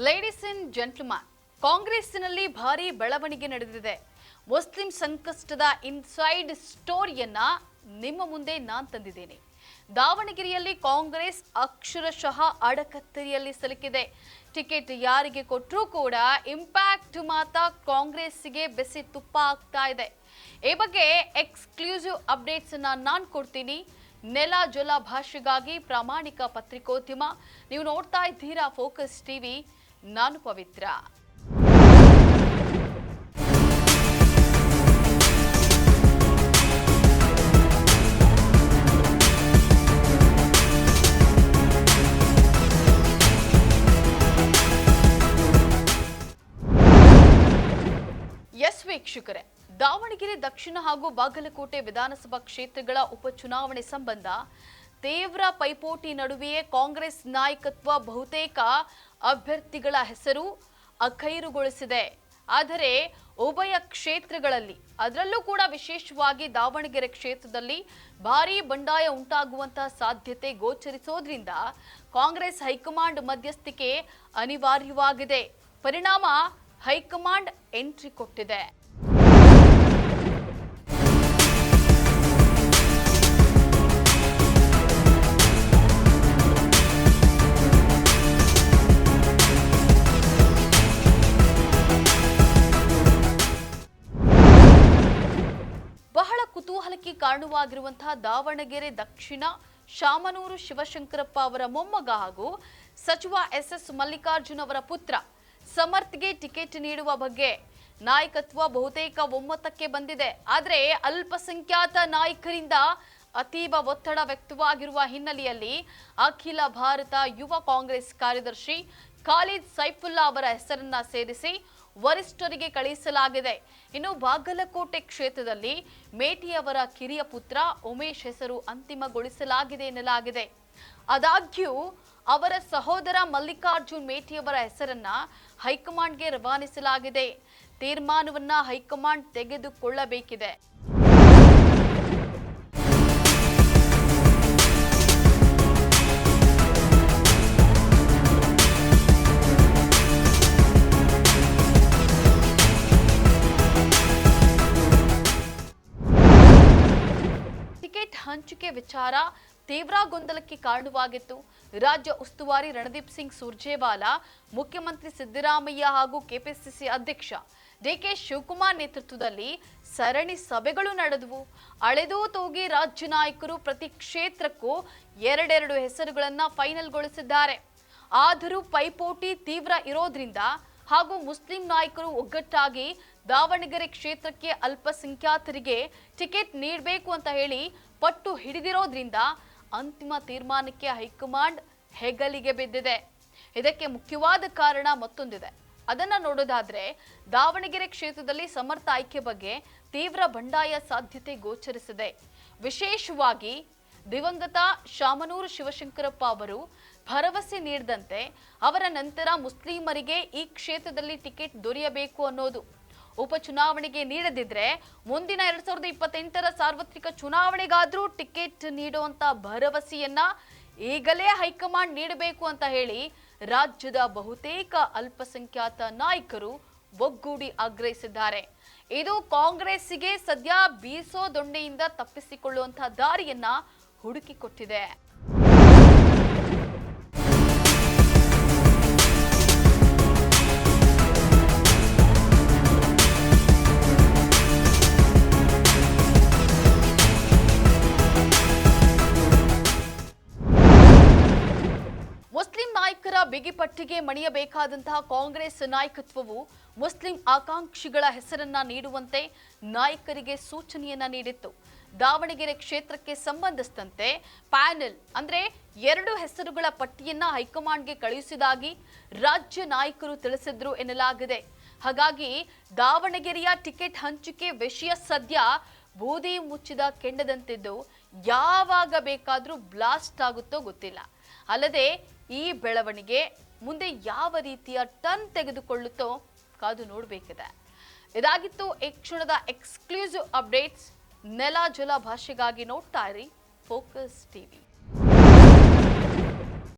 Ladies and gentleman, ಕಾಂಗ್ರೆಸ್ಸಿನಲ್ಲಿ ಭಾರಿ ಬೆಳವಣಿಗೆ ನಡೆದಿದೆ. ಮುಸ್ಲಿಂ ಸಂಕಷ್ಟದ ಇನ್ಸೈಡ್ ಸ್ಟೋರಿಯನ್ನ ನಿಮ್ಮ ಮುಂದೆ ನಾನು ತಂದಿದ್ದೇನೆ. ದಾವಣಗೆರೆಯಲ್ಲಿ ಕಾಂಗ್ರೆಸ್ ಅಕ್ಷರಶಃ ಅಡಕತ್ತರಿಯಲ್ಲಿ ಸಿಲುಕಿದೆ. ಟಿಕೆಟ್ ಯಾರಿಗೆ ಕೊಟ್ಟರೂ ಕೂಡ ಇಂಪ್ಯಾಕ್ಟ್ ಮಾತ್ರ ಕಾಂಗ್ರೆಸ್ಸಿಗೆ ಬೆಸಿ ತುಪ್ಪ ಆಗ್ತಾ ಇದೆ. ಈ ಬಗ್ಗೆ ಎಕ್ಸ್ಕ್ಲೂಸಿವ್ ಅಪ್ಡೇಟ್ಸ್ ನಾನು ಕೊಡ್ತೀನಿ. ನೆಲ ಜಲ ಭಾಷೆಗಾಗಿ ಪ್ರಾಮಾಣಿಕ ಪತ್ರಿಕೋದ್ಯಮ. ನೀವು ನೋಡ್ತಾ ಇದ್ದೀರಾ ಫೋಕಸ್ ಟಿವಿ. ನಾನು ಪವಿತ್ರ. ಎಸ್ ವೀಕ್ಷಕರೇ, ದಾವಣಗೆರೆ ದಕ್ಷಿಣ ಹಾಗೂ ಬಾಗಲಕೋಟೆ ವಿಧಾನಸಭಾ ಕ್ಷೇತ್ರಗಳ ಉಪಚುನಾವಣೆ ಸಂಬಂಧ ತೀವ್ರ ಪೈಪೋಟಿ ನಡುವೆಯೇ ಕಾಂಗ್ರೆಸ್ ನಾಯಕತ್ವ ಬಹುತೇಕ ಅಭ್ಯರ್ಥಿಗಳ ಹೆಸರು ಅಖೈರುಗೊಳಿಸಿದೆ. ಆದರೆ ಉಭಯ ಕ್ಷೇತ್ರಗಳಲ್ಲಿ, ಅದರಲ್ಲೂ ಕೂಡ ವಿಶೇಷವಾಗಿ ದಾವಣಗೆರೆ ಕ್ಷೇತ್ರದಲ್ಲಿ ಭಾರೀ ಬಂಡಾಯ ಉಂಟಾಗುವಂತಹ ಸಾಧ್ಯತೆ ಗೋಚರಿಸೋದ್ರಿಂದ ಕಾಂಗ್ರೆಸ್ ಹೈಕಮಾಂಡ್ ಮಧ್ಯಸ್ಥಿಕೆ ಅನಿವಾರ್ಯವಾಗಿದೆ. ಪರಿಣಾಮ ಹೈಕಮಾಂಡ್ ಎಂಟ್ರಿ ಕೊಟ್ಟಿದೆ. ಬಹಳ ಕುತೂಹಲಕ್ಕೆ ಕಾರಣವಾಗಿರುವಂತಹ ದಾವಣಗೆರೆ ದಕ್ಷಿಣ ಶಾಮನೂರು ಶಿವಶಂಕರಪ್ಪ ಅವರ ಮೊಮ್ಮಗ ಹಾಗೂ ಸಚಿವ ಎಸ್ ಮಲ್ಲಿಕಾರ್ಜುನ್ ಅವರ ಪುತ್ರ ಸಮರ್ಥ್ಗೆ ಟಿಕೆಟ್ ನೀಡುವ ಬಗ್ಗೆ ನಾಯಕತ್ವ ಬಹುತೇಕ ಒಮ್ಮತಕ್ಕೆ ಬಂದಿದೆ. ಆದರೆ ಅಲ್ಪಸಂಖ್ಯಾತ ನಾಯಕರಿಂದ ಅತೀವ ಒತ್ತಡ ವ್ಯಕ್ತವಾಗಿರುವ ಹಿನ್ನೆಲೆಯಲ್ಲಿ ಅಖಿಲ ಭಾರತ ಯುವ ಕಾಂಗ್ರೆಸ್ ಕಾರ್ಯದರ್ಶಿ ಖಾಲಿದ್ ಸೈಫುಲ್ಲಾ ಅವರ ಹೆಸರನ್ನ ಸೇರಿಸಿ ವರಿಷ್ಠರಿಗೆ ಕಳುಹಿಸಲಾಗಿದೆ. ಇನ್ನು ಬಾಗಲಕೋಟೆ ಕ್ಷೇತ್ರದಲ್ಲಿ ಮೇಟಿ ಅವರ ಕಿರಿಯ ಪುತ್ರ ಉಮೇಶ್ ಹೆಸರು ಅಂತಿಮಗೊಳಿಸಲಾಗಿದೆ ಎನ್ನಲಾಗಿದೆ. ಆದಾಗ್ಯೂ ಅವರ ಸಹೋದರ ಮಲ್ಲಿಕಾರ್ಜುನ್ ಮೇಟಿಯವರ ಹೆಸರನ್ನ ಹೈಕಮಾಂಡ್ಗೆ ರವಾನಿಸಲಾಗಿದೆ. ತೀರ್ಮಾನವನ್ನ ಹೈಕಮಾಂಡ್ ತೆಗೆದುಕೊಳ್ಳಬೇಕಿದೆ. ಟಿಕೆಟ್ ಹಂಚಿಕೆ ವಿಚಾರ ತೀವ್ರ ಗೊಂದಲಕ್ಕೆ ಕಾರಣವಾಗಿತ್ತು. ರಾಜ್ಯ ಉಸ್ತುವಾರಿ ರಣದೀಪ್ ಸಿಂಗ್ ಸುರ್ಜೇವಾಲಾ, ಮುಖ್ಯಮಂತ್ರಿ ಸಿದ್ದರಾಮಯ್ಯ ಹಾಗೂ ಕೆಪಿಸಿಸಿ ಅಧ್ಯಕ್ಷ ಡಿಕೆ ಶಿವಕುಮಾರ್ ನೇತೃತ್ವದಲ್ಲಿ ಸರಣಿ ಸಭೆಗಳು ನಡೆದವು. ಅಳೆದು ತೂಗಿ ರಾಜ್ಯ ನಾಯಕರು ಪ್ರತಿ ಕ್ಷೇತ್ರಕ್ಕೂ ಎರಡೆರಡು ಹೆಸರುಗಳನ್ನ ಫೈನಲ್ಗೊಳಿಸಿದ್ದಾರೆ. ಆದರೂ ಪೈಪೋಟಿ ತೀವ್ರ ಇರೋದ್ರಿಂದ ಹಾಗೂ ಮುಸ್ಲಿಂ ನಾಯಕರು ಒಗ್ಗಟ್ಟಾಗಿ ದಾವಣಗೆರೆ ಕ್ಷೇತ್ರಕ್ಕೆ ಅಲ್ಪಸಂಖ್ಯಾತರಿಗೆ ಟಿಕೆಟ್ ನೀಡಬೇಕು ಅಂತ ಹೇಳಿ ಪಟ್ಟು ಹಿಡಿದಿರೋದ್ರಿಂದ ಅಂತಿಮ ತೀರ್ಮಾನಕ್ಕೆ ಹೈಕಮಾಂಡ್ ಹೆಗಲಿಗೆ ಬಿದ್ದಿದೆ. ಇದಕ್ಕೆ ಮುಖ್ಯವಾದ ಕಾರಣ ಮತ್ತೊಂದಿದೆ. ಅದನ್ನ ನೋಡೋದಾದ್ರೆ, ದಾವಣಗೆರೆ ಕ್ಷೇತ್ರದಲ್ಲಿ ಸಮರ್ಥ ಆಯ್ಕೆ ಬಗ್ಗೆ ತೀವ್ರ ಬಂಡಾಯ ಸಾಧ್ಯತೆ ಗೋಚರಿಸಿದೆ. ವಿಶೇಷವಾಗಿ ದಿವಂಗತ ಶಾಮನೂರು ಶಿವಶಂಕರಪ್ಪ ಅವರು ಭರವಸೆ ನೀಡಿದಂತೆ ಅವರ ನಂತರ ಮುಸ್ಲಿಮರಿಗೆ ಈ ಕ್ಷೇತ್ರದಲ್ಲಿ ಟಿಕೆಟ್ ದೊರೆಯಬೇಕು ಅನ್ನೋದು. ಉಪಚುನಾವಣೆಗೆ ನೀಡದಿದ್ರೆ ಮುಂದಿನ 2028ರ ಸಾರ್ವತ್ರಿಕ ಚುನಾವಣೆಗಾದ್ರೂ ಟಿಕೆಟ್ ನೀಡುವಂತ ಭರವಸೆಯನ್ನ ಈಗಲೇ ಹೈಕಮಾಂಡ್ ನೀಡಬೇಕು ಅಂತ ಹೇಳಿ ರಾಜ್ಯದ ಬಹುತೇಕ ಅಲ್ಪಸಂಖ್ಯಾತ ನಾಯಕರು ಒಗ್ಗೂಡಿ ಆಗ್ರಹಿಸಿದ್ದಾರೆ. ಇದು ಕಾಂಗ್ರೆಸ್ಸಿಗೆ ಸದ್ಯ ಬೀಸೋ ದೊಣ್ಣೆಯಿಂದ ತಪ್ಪಿಸಿಕೊಳ್ಳುವಂತಹ ದಾರಿಯನ್ನ ಹುಡುಕಿಕೊಟ್ಟಿದೆ. ಮುಸ್ಲಿಂ ನಾಯಕರ ಬಿಗಿಪಟ್ಟಿಗೆ ಮಣಿಯಬೇಕಾದಂತಹ ಕಾಂಗ್ರೆಸ್ ನಾಯಕತ್ವವು ಮುಸ್ಲಿಂ ಆಕಾಂಕ್ಷಿಗಳ ಹೆಸರನ್ನ ನೀಡುವಂತೆ ನಾಯಕರಿಗೆ ಸೂಚನೆಯನ್ನ ನೀಡಿತ್ತು. ದಾವಣಗೆರೆ ಕ್ಷೇತ್ರಕ್ಕೆ ಸಂಬಂಧಿಸಿದಂತೆ ಪ್ಯಾನೆಲ್ ಅಂದ್ರೆ 2 ಹೆಸರುಗಳ ಪಟ್ಟಿಯನ್ನ ಹೈಕಮಾಂಡ್ಗೆ ಕಳುಹಿಸಿದಾಗಿ ರಾಜ್ಯ ನಾಯಕರು ತಿಳಿಸಿದ್ರು ಎನ್ನಲಾಗಿದೆ. ಹಾಗಾಗಿ ದಾವಣಗೆರೆಯ ಟಿಕೆಟ್ ಹಂಚಿಕೆ ವಿಷಯ ಸದ್ಯ ಬೂದಿ ಮುಚ್ಚಿದ ಕೆಂಡದಂತಿದ್ದು ಯಾವಾಗ ಬೇಕಾದ್ರೂ ಬ್ಲಾಸ್ಟ್ ಆಗುತ್ತೋ ಗೊತ್ತಿಲ್ಲ. ಅಲ್ಲದೆ ಈ ಬೆಳವಣಿಗೆ ಮುಂದೆ ಯಾವ ರೀತಿಯ ಟರ್ನ್ ತೆಗೆದುಕೊಳ್ಳುತ್ತೋ ಕಾದು ನೋಡಬೇಕಿದೆ. ಇದಾಗಿತ್ತು ಈ ಕ್ಷಣದ ಎಕ್ಸ್ಕ್ಲೂಸಿವ್ ಅಪ್ಡೇಟ್ಸ್. ನೆಲ ಜಲ ಭಾಷೆಗಾಗಿ ನೋಡ್ತಾ ಇರಿ ಫೋಕಸ್ ಟಿವಿ.